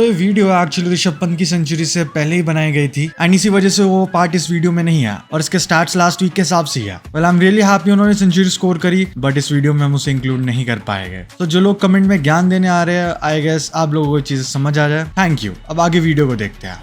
ये video actually Rishabh Pant की century से पहले ही बनाई गई थी एंड इसी वजह से वो पार्ट इस वीडियो में नहीं है और इसके स्टार्ट्स लास्ट वीक के हिसाब से है। Well I am really happy उन्होंने सेंचुरी स्कोर करी, बट इस वीडियो में हम उसे इंक्लूड नहीं कर पाएंगे। तो जो लोग कमेंट में ज्ञान देने आ रहे हैं, आई गेस आप लोगों को चीजें समझ आ जाए। Thank you. अब आगे वीडियो को देखते हैं।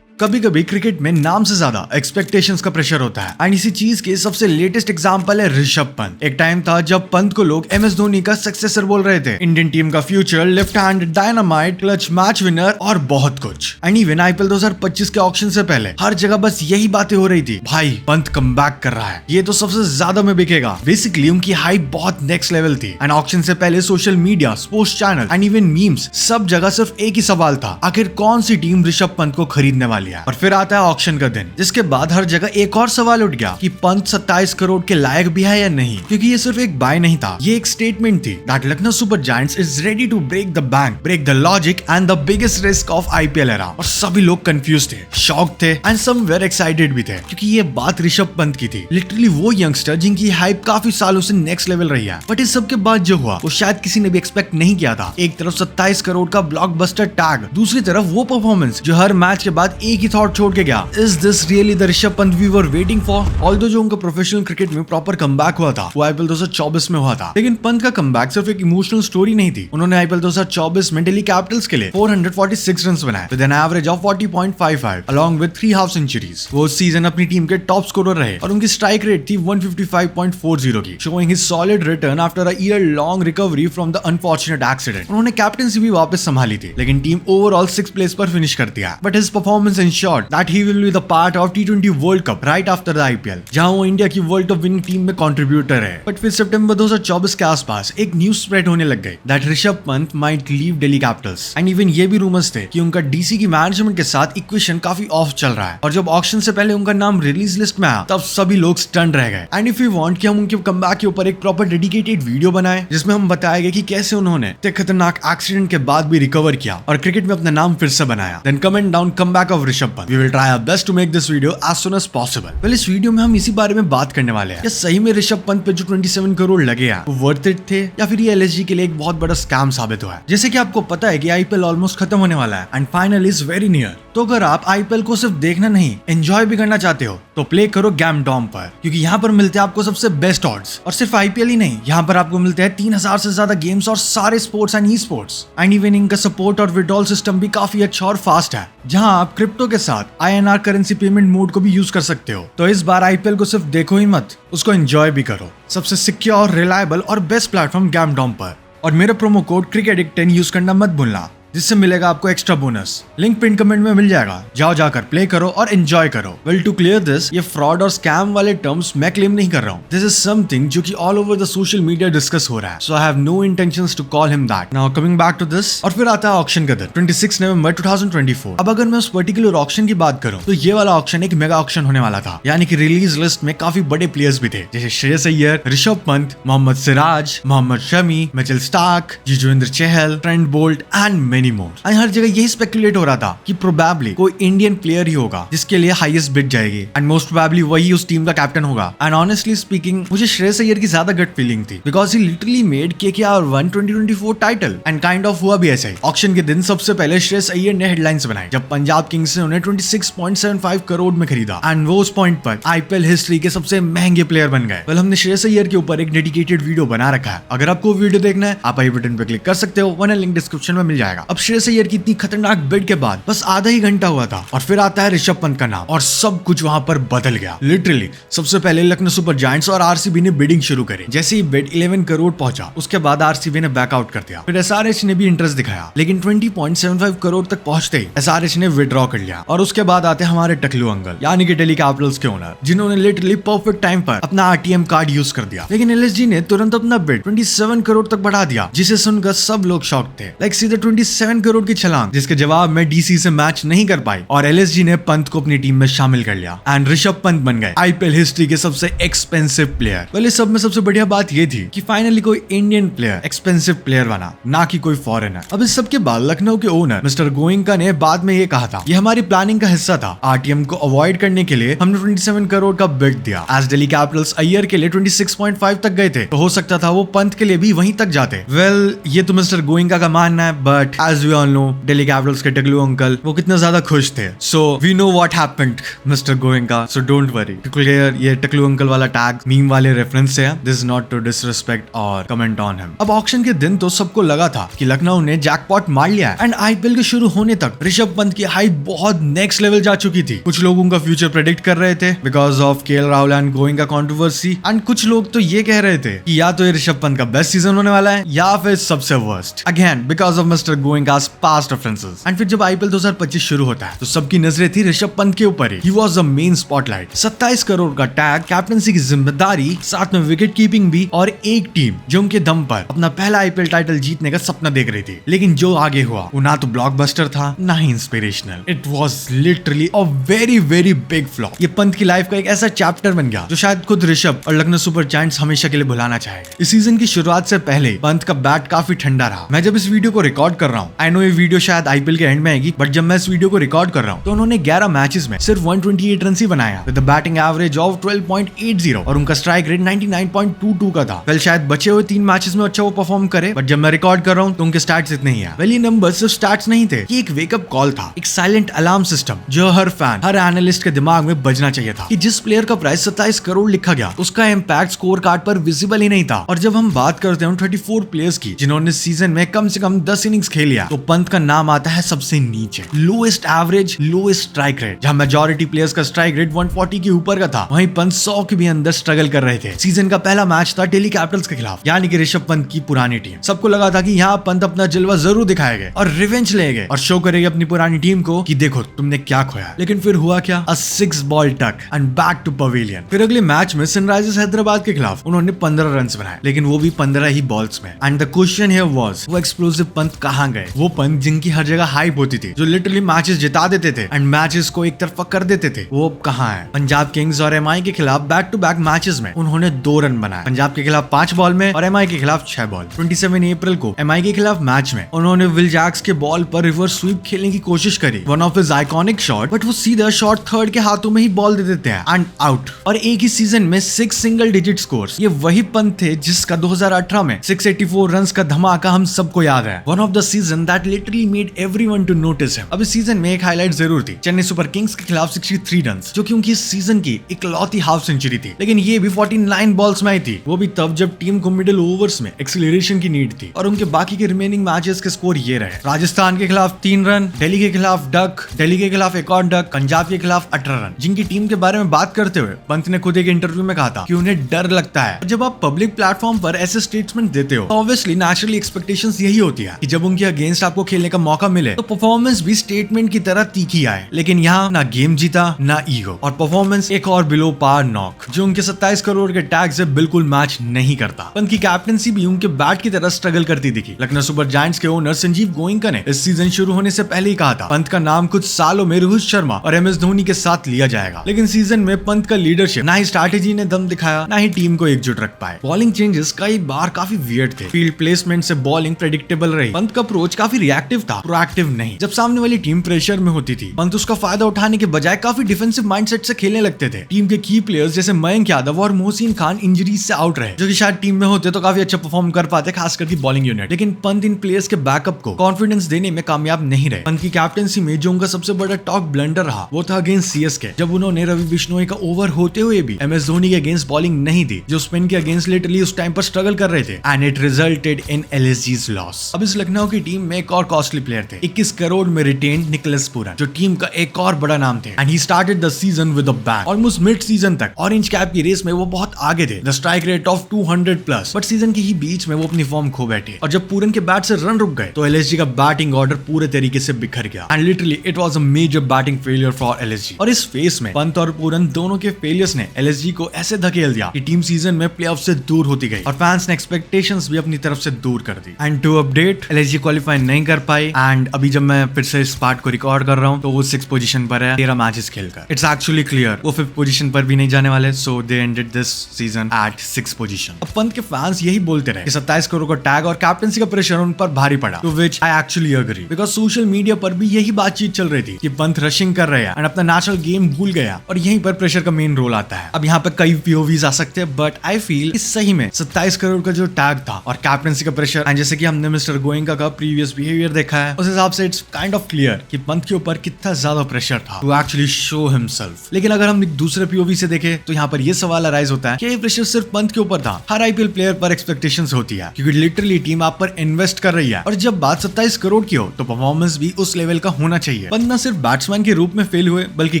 कभी कभी क्रिकेट में नाम से ज्यादा एक्सपेक्टेशंस का प्रेशर होता है एंड इसी चीज के सबसे लेटेस्ट एग्जांपल है ऋषभ पंत। एक टाइम था जब पंत को लोग MS धोनी का सक्सेसर बोल रहे थे, इंडियन टीम का future, left hand dynamite, clutch match winner और बहुत कुछ। एंड इवन IPL 2025 के ऑक्शन से पहले हर जगह बस यही बातें हो रही थी, भाई पंत कमबैक कर रहा है, ये तो सबसे ज्यादा में बिकेगा। बेसिकली उनकी हाइप बहुत नेक्स्ट लेवल थी एंड ऑक्शन से पहले social media, sports channel and even memes सब जगह सिर्फ एक ही सवाल था, आखिर कौन सी टीम ऋषभ पंत को खरीदने वाली है। और फिर आता है ऑक्शन का दिन, जिसके बाद हर जगह एक और सवाल उठ गया कि पंत 27 करोड़ के लायक भी है या नहीं, क्योंकि ये सिर्फ एक बाय नहीं था, ये एक स्टेटमेंट थी that Lucknow super giants is ready to break the bank, break the logic and the biggest risk of IPL era. और सभी लोग कंफ्यूज थे, शॉक थे एंड समवेयर एक्साइटेड भी थे, क्योंकि ये बात ऋषभ पंत की थी, लिटरली वो यंगस्टर जिनकी हाइप काफी सालों से नेक्स्ट लेवल रही है। बट इस सब के बाद जो हुआ वो शायद किसी ने भी एक्सपेक्ट नहीं किया था। एक तरफ 27 करोड़ का ब्लॉकबस्टर टैग, दूसरी तरफ वो परफॉर्मेंस जो हर मैच के बाद एक ही थॉट छोड़ के गया, is this really the Rishabh Pant we were waiting for? Although जो उनका प्रोफेशनल क्रिकेट में प्रॉपर कमबैक हुआ था वो IPL 2024 में हुआ था, लेकिन पंत का कमबैक सिर्फ एक इमोशनल स्टोरी नहीं थी। उन्होंने IPL 2024 में दिल्ली कैपिटल्स के लिए 446 रन बनाए with an average of 40.55 along with 3 half centuries. वो सीजन अपनी टीम के टॉप स्कोरर रहे और उनकी स्ट्राइक रेट थी 155.40 की, showing his solid return after a year long recovery from the unfortunate accident. उन्होंने कैप्टनसी भी वापस संभाली थी, लेकिन टीम ओवरऑल 6th प्लेस पर फिनिश कर दिया। But his performance ensured that he will be the part of T20 world cup right after the IPL, जहां वो इंडिया की वर्ल्ड कप विनिंग टीम में कंट्रीब्यूटर है। बट फिर सितंबर 2024 के आसपास एक न्यूज स्प्रेड होने लग गई that Rishabh Pant might leave Delhi Capitals and even ये भी रूमर्स थे कि उनका DC की मैनेजमेंट के साथ इक्वेशन काफी ऑफ चल रहा है। और जब ऑक्शन से पहले उनका नाम रिलीज लिस्ट में आया तब सभी लोग स्टन रह गए। एंड इफ यू वांट कि हम उनके कमबैक के ऊपर एक प्रॉपर डेडिकेटेड वीडियो बनाए जिसमें हम बताएंगे कि कैसे उन्होंने इतने खतरनाक एक्सीडेंट के बाद भी रिकवर किया और क्रिकेट में अपना नाम फिर से बनाया, then comment down comeback of Rishabh Pant. We will try our best to make this video as soon as possible। Well इस वीडियो में हम इसी बारे में बात करने वाले हैं कि सही में ऋषभ पंत पे जो 27 करोड़ लगे हैं वो वर्थ इट थे या फिर ये LSG के लिए एक बहुत बड़ा स्कैम साबित हुआ है। जैसे कि आपको पता है कि IPL ऑलमोस्ट खत्म होने वाला है and final is very near. तो अगर आप IPL को सिर्फ देखना नहीं एंजॉय भी करना चाहते हो तो प्ले करो गैमडॉम पर, क्योंकि यहाँ पर मिलते हैं आपको सबसे बेस्ट ऑड्स। और सिर्फ IPL ही नहीं, यहाँ पर आपको मिलते हैं 3000 से ज्यादा गेम्स और सारे sports and esports and even इनका सपोर्ट और विड्रॉल सिस्टम भी काफी अच्छा और फास्ट है, जहां आप क्रिप्टो के साथ INR करेंसी पेमेंट मोड को भी यूज कर सकते हो। तो इस बार IPL को सिर्फ देखो ही मत, उसको एंजॉय भी करो। सबसे सिक्योर, रिलायबल और बेस्ट प्लेटफॉर्म गैमडॉम पर। और मेरा प्रोमो कोड CRICKEDDICT10 यूज करना मत भूलना, जिससे मिलेगा आपको extra bonus. Link pin comment में मिल जाएगा, जाओ जाकर प्ले करो और एंजॉय करो। वेल टू क्लियर दिस, ये फ्रॉड और स्कैम वाले टर्म्स मैं क्लेम नहीं कर रहा हूँ। दिस इज समथिंग जो कि all over the social media discuss हो रहा है, so I have no intentions to call him that. Now coming back to this, और फिर आता है ऑक्शन का दिन 26 नवंबर 2024। अब अगर मैं उस पर्टिकुलर ऑक्शन की बात करूँ तो ये वाला ऑक्शन एक मेगा ऑक्शन होने वाला था, यानी कि रिलीज लिस्ट में काफी बड़े प्लेयर्स भी थे, जैसे Shreyas Iyer, Rishabh Pant, Mohammed Siraj, Mohammed Shami, Mitchell Starc, Yuzvendra Chahal, Trent Boult and many more. हर जगह यही स्पेकुलेट हो रहा था कि प्रोबेबली कोई इंडियन प्लेयर ही होगा जिसके लिए हाईएस्ट बिड जाएगी एंड मोस्ट प्रोबेबली वही उस टीम का कैप्टन होगा। एंड ऑनेस्टली स्पीकिंग मुझे श्रेयस अय्यर की ज्यादा गट फीलिंग थी, because he literally made KKR 1 2024 title and kind of हुआ भी ऐसा ही। ऑक्शन के दिन सबसे पहले श्रेयस अय्यर ने हेडलाइंस बनाई जब पंजाब किंग्स ने उन्हें 26.75 करोड़ में खरीदा एंड वो उस पॉइंट पर IPL हिस्ट्री के सबसे महंगे प्लेयर बन गए। वेल हमने श्रेयस अय्यर के ऊपर एक डेडिकेटेड वीडियो बना रखा है, अगर आपको वीडियो देखना है आप आई बटन पर क्लिक कर सकते हो, वरना लिंक डिस्क्रिप्शन में मिल जाएगा। अब श्रेयस अय्यर की इतनी खतरनाक बिड के बाद बस आधा ही घंटा हुआ था और फिर आता है ऋषभ पंत का नाम और सब कुछ वहां पर बदल गया। लिटरली सबसे पहले लखनऊ सुपर जायंट्स और RCB ने बिडिंग शुरू करी। जैसे ही बिड 11 करोड़ पहुंचा उसके बाद RCB ने बैकआउट कर दिया। फिर SRH ने भी इंटरेस्ट दिखाया, लेकिन 20.75 करोड़ तक पहुंचते ही SRH ने विड्रॉ कर लिया। और उसके बाद आते हमारे टकलू अंकल, यानी कि दिल्ली कैपिटल्स के ओनर, जिन्होंने लिटरली परफेक्ट टाइम पर अपना RTM कार्ड यूज कर दिया। लेकिन LSG ने तुरंत अपना बिड 27 करोड़ तक बढ़ा दिया, जिसे सुनकर सब लोग शॉक थे। लाइक सीधे 27 करोड़ की छलांग, जिसके जवाब में DC से मैच नहीं कर पाई और LSG ने पंत को अपनी टीम में शामिल कर लिया एंड ऋषभ पंत बन गए IPL हिस्ट्री के सबसे एक्सपेंसिव प्लेयर। वेल इस सब में सबसे बढ़िया बात ये थी कि फाइनली कोई इंडियन प्लेयर एक्सपेंसिव प्लेयर बना, ना कि कोई फॉरेनर। अब इस सब के बाद लखनऊ के ओनर मिस्टर गोइंका ने बाद में ये कहा था, ये हमारी प्लानिंग का हिस्सा था। RTM को अवॉइड करने के लिए हमने 27 करोड़ का बिड दिया। एज दिल्ली कैपिटल्स अय्यर के लिए 26.5 तक गए थे, तो हो सकता था वो पंत के लिए भी वहीं तक जाते। वेल ये तो मिस्टर गोइंका का मानना है, but as we all know Delhi capitals के टकलू अंकल वो कितना ज्यादा खुश थे. So we know what happened mister Goenka, so don't worry. Clear, ये टकलू अंकल वाला टैग मीम वाले रेफरेंस से है. This is not to disrespect और कमेंट ऑन हिम. अब ऑक्शन के दिन तो सबको लगा था कि लखनऊ ने जैकपॉट मार लिया है एंड आईपीएल के शुरू होने तक ऋषभ पंत की हाइप बहुत नेक्स्ट लेवल जा चुकी थी. कुछ लोग उनका फ्यूचर प्रेडिक्ट कर रहे थे because of KL Rahul and Goenka controversy, and कुछ लोग तो ये कह रहे थे कि या तो ये ऋषभ पंत का बेस्ट सीजन होने वाला है या फिर सबसे worst, again because of mister Goenka's past references. And फिर जब आईपीएल 2025 शुरू होता है तो सबकी नजरें थी ऋषभ पंत के ऊपर ही. Was the main spotlight. 27 crore का टैग, कैप्टनसी की जिम्मेदारी, साथ में विकेट कीपिंग भी, और एक टीम जो उनके दम पर अपना पहला आईपीएल टाइटल जीतने का सपना देख रही थी. लेकिन जो आगे हुआ वो ना तो ब्लॉकबस्टर था ना ही inspirational. It was literally a very very big flop. ये पंत की लाइफ का एक ऐसा चैप्टर बन गया जो शायद खुद ऋषभ और लखनऊ सुपर जायंट्स हमेशा के लिए भुलाना चाहेंगे. इस सीजन की शुरुआत से पहले पंत का बैट काफी ठंडा रहा. मैं जब इस वीडियो को रिकॉर्ड कर रहा हूँ, आई नो ये वीडियो शायद आईपीएल के एंड में आएगी, बट जब मैं इस वीडियो को रिकॉर्ड कर रहा हूँ तो उन्होंने 11 मैचेस में सिर्फ 128 रन ही बनाया विद बैटिंग एवरेज ऑफ 12.80 और उनका स्ट्राइक रेट 99.22 का था. वेल शायद बचे हुए 3 मैचेस में अच्छा वो परफॉर्म करे, बट जब मैं रिकॉर्ड कर रहा हूँ तो उनके स्टैट्स इतने ही है. वेल ये नंबर सिर्फ स्टैट्स नहीं थे, ये एक वेकअप कॉल था, एक साइलेंट अलार्म सिस्टम जो हर फैन, हर एनालिस्ट के दिमाग में बजना चाहिए था कि जिस प्लेयर का प्राइस 27 करोड़ लिखा गया उसका इम्पैक्ट स्कोर कार्ड पर विजिबल ही नहीं था. और जब हम बात करते हैं 34 प्लेयर्स की जिन्होंने सीजन में कम से कम 10 इनिंग्स खेल लिया, तो पंत का नाम आता है सबसे नीचे. Lowest average, lowest strike rate. जहां मेजॉरिटी प्लेयर्स का स्ट्राइक रेट 140 के ऊपर का था, वहीं पंत 100 के भी अंदर स्ट्रगल कर रहे थे. सीजन का पहला मैच था दिल्ली कैपिटल्स के खिलाफ, यानी कि ऋषभ पंत की पुरानी टीम. सबको लगा था कि यहाँ पंत अपना जलवा जरूर दिखाएंगे और रिवेंज लेंगे और शो करेंगे अपनी पुरानी टीम को कि देखो तुमने क्या खोया. लेकिन फिर हुआ क्या? अ 6 बॉल टक एंड बैक टू पवेलियन. फिर अगले मैच में सनराइजर्स हैदराबाद के खिलाफ उन्होंने 15 रन बनाए, लेकिन वो भी 15 ही बॉल्स में. And the question here was, वो एक्सप्लोसिव पंत कहां गए? वो पंत जिनकी हर जगह हाइप होती थी, जो लिटरली मैचेस जिता देते थे एंड मैचेस को एक तरफा कर देते थे, वो कहां है? पंजाब किंग्स और एमआई के खिलाफ बैक टू बैक मैचेस में उन्होंने 2 रन बनाए. पंजाब के खिलाफ 5 बॉल में और एमआई के खिलाफ 6 बॉल. 27 अप्रैल को एमआई के खिलाफ मैच में उन्होंने विल जैक्स के बॉल पर रिवर्स स्वीप खेलने की कोशिश करी, one of his iconic shot, but वो सीधा शॉट थर्ड के हाथों में ही बॉल दे देते हैं एंड आउट. और एक ही सीजन में 6 सिंगल डिजिट स्कोर्स. ये वही पंत थे जिसका 2018 में 684 रन्स का धमाका हम सबको याद है. One of the season that literally made everyone to notice him. अब इस सीजन में एक हाईलाइट जरूर थी, चेन्नई सुपर किंग्स के खिलाफ 63 रन्स, जो कि उनकी इस सीजन की इकलौती हाफ सेंचुरी थी. लेकिन ये भी 49 बॉल्स में आई थी, वो भी तब जब टीम को मिडिल ओवर्स में एक्सीलरेशन की नीड थी. और उनके बाकी के रिमेनिंग मैचेस के स्कोर ये रहे: राजस्थान के खिलाफ 3 रन, दिल्ली के खिलाफ डक, दिल्ली के खिलाफ एक और डक, पंजाब के खिलाफ 18 रन. जिनकी टीम के बारे में बात करते हुए पंत ने खुद एक इंटरव्यू में कहा था कि उन्हें डर लगता है. जब आप पब्लिक प्लेटफॉर्म पर ऐसे स्टेटमेंट देते हो तो ऑब्वियसली नेचुरली एक्सपेक्टेशंस यही होती है कि जब उनके अगेंस्ट आपको खेलने का मौका मिले तो परफॉर्मेंस भी स्टेटमेंट की तरह तीखी आए. लेकिन यहाँ ना गेम जीता ना ईगो, और परफॉर्मेंस एक और बिलो पार नॉक जो उनके 27 करोड़ के टैग से बिल्कुल मैच नहीं करता. पंत की कैप्टनसी भी उनके बैट की तरह स्ट्रगल करती दिखी. लखनऊ सुपर जायंट्स के ओनर संजीव गोयनका ने इस सीजन शुरू होने से पहले ही कहा था पंत का नाम कुछ सालों में रोहित शर्मा और एमएस धोनी के साथ लिया जाएगा. लेकिन सीजन में पंत का लीडरशिप, ना ही स्ट्रैटेजी ने दम दिखाया, ना ही टीम को एकजुट रख पाए. बॉलिंग चेंजेस कई बार काफी वियर्ड थे. फील्ड प्लेसमेंट से बॉलिंग प्रेडिक्टेबल रही. पंत का अप्रोच काफी रिएक्टिव था, प्रोएक्टिव नहीं. जब सामने वाली टीम प्रेशर में होती थी, पंत उसका फायदा उठाने के बजाय काफी डिफेंसिव माइंडसेट से खेलने लगते थे. टीम के की प्लेयर्स जैसे मयंक यादव और मोहसिन खान इंजरीज से आउट रहे, जो कि शायद टीम में होते तो काफी अच्छा परफॉर्म कर पाते, खासकर की बॉलिंग यूनिट. लेकिन पंत इन प्लेयर्स के बैकअप को कॉन्फिडेंस देने में कामयाब नहीं रहे. पंत की कैप्टनसी में जो उनका सबसे बड़ा टॉप ब्लंडर रहा वो था अगेंस्ट सीएसके, जब उन्होंने रवि बिश्नोई का ओवर होते हुए भी एमएस धोनी के अगेंस्ट बॉलिंग नहीं दी, जो स्पिन के अगेंस्ट लिटरली उस टाइम पर स्ट्रगल कर रहे थे. And it resulted in LSG's loss. अब इस लखनऊ की टीम में एक और कॉस्टली प्लेयर थे. 21 करोड़ में रिटेन निकोलस पूरन, जो टीम का एक और बड़ा नाम थे. And he started the season with a bang. Almost mid season तक ऑरेंज कैप की रेस में वो बहुत आगे थे, the strike rate of 200+. But season के ही बीच में वो अपनी फॉर्म खो बैठे, और जब पूरन के बैट से रन रुक गए तो एलएसजी का बैटिंग ऑर्डर पूरे तरीके से बिखर गया. And literally it was a major batting failure for LSG. और इस फेस में पंत और पूरन दोनों के फेलियर्स ने एलएसजी को ऐसे धकेल दिया कि टीम सीजन में प्लेऑफ से दूर होती गई, और फैंस ने एक्सपेक्टेशंस भी अपनी तरफ से दूर कर दी. And to update, LSG qualify नहीं कर पाई. एंड अभी जब मैं फिर से इस पार्ट को रिकॉर्ड कर रहा हूँ तो वो 6th पोजीशन पर है 13 मैचेस खेलकर. इट्स एक्चुअली क्लियर वो 5th पोजीशन पर भी नहीं जाने वाले. So they ended this season at 6th position. अब पंत के फैंस यही बोलते रहे कि 27 करोड़ का टैग और कैप्टनसी का प्रेशर उन पर भारी पड़ा, to which I actually agree, because social media पर भी यही बातचीत चल रही थी कि पंत रशिंग कर रहे हैं एंड अपना नेचुरल गेम भूल गया, और यहीं पर प्रेशर का मेन रोल आता है. अब यहाँ पे कई पीओवीज आ सकते हैं, बट आई फील इस सही में 27 करोड़ का जो टैग था और कैप्टनसी का प्रेशर, एंड जैसे कि हमने मिस्टर गोयनका का प्रीवियस प्रीवियस बिहेवियर देखा है, उस हिसाब से इट्स काइंड ऑफ क्लियर कि पंत के ऊपर कितना ज्यादा प्रेशर था टू एक्चुअली शो हिमसेल्फ। लेकिन अगर हम दूसरे पीओवी से देखें तो यहाँ पर ये सवाल अराइज होता है कि ये प्रेशर सिर्फ पंत के ऊपर था। हर आईपीएल प्लेयर पर एक्सपेक्टेशंस होती है क्योंकि लिटरली टीम आप पर इन्वेस्ट कर रही है, और जब बात 27 करोड़ की हो तो परफॉर्मेंस भी उस लेवल का होना चाहिए। पंत न सिर्फ बैट्समैन के रूप में फेल हुए बल्कि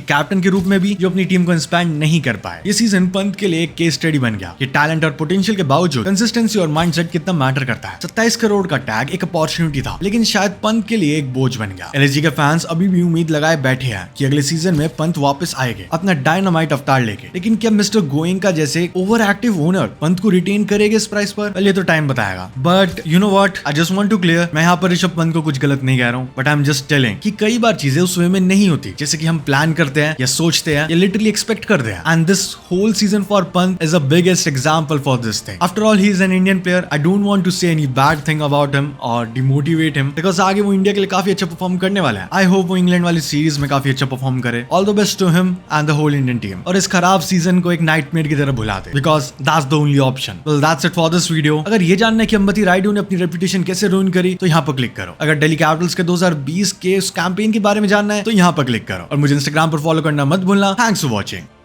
कैप्टन के रूप में भी, जो अपनी टीम को इंस्पायर नहीं कर पाए। ये सीजन पंत के लिए एक केस स्टडी बन गया कि टैलेंट और पोटेंशियल के बावजूद कंसिस्टेंसी और माइंडसेट कितना मैटर करता है। 27 करोड़ का टैग एक अपॉर्चुनिटी था, लेकिन शायद पंत के लिए एक बोझ बन गया। एलएसजी के फैंस अभी भी उम्मीद लगाए बैठे हैं कि अगले सीजन में पंत वापस आएंगे अपना डायनामाइट अवतार लेके। लेकिन क्या मिस्टर गोइंका जैसे ओवर एक्टिव ओनर पंत को रिटेन करेंगे इस प्राइस पर? ये तो टाइम बताएगा। But you know what, I just want to clear, मैं यहाँ पर ऋषभ पंत को कुछ गलत नहीं कह रहा हूँ, but I am just telling कि कई बार चीजें उस वे में नहीं होती जैसे कि हम प्लान करते हैं या सोचते हैं या लिटरली एक्सपेक्ट करते हैं। And this whole season for Pant is the biggest example for this thing. After all he is an Indian player. I don't want to say any bad thing about him और demotivate him, because आगे वो India के लिए काफी अच्छा perform करने वाला है। आई होप वो इंग्लैंड वाली सीरीज में काफी अच्छा परफॉर्म करे। All the best to him and the whole Indian team, और इस खराब सीजन को एक नाइटमेयर की तरह भुला दे, because that's the only option. Well that's it for this video. अगर ये जानना है कि अंबती रायडू ने अपनी रेपुटेशन कैसे रूइन करी तो यहाँ पर क्लिक करो। अगर दिल्ली कैपिटल्स के 2020 के उस कैंपेन के बारे में जानना है तो यहाँ पर क्लिक करो, और मुझे इंस्टाग्राम पर फॉलो करना मत भूलना। Thanks for watching.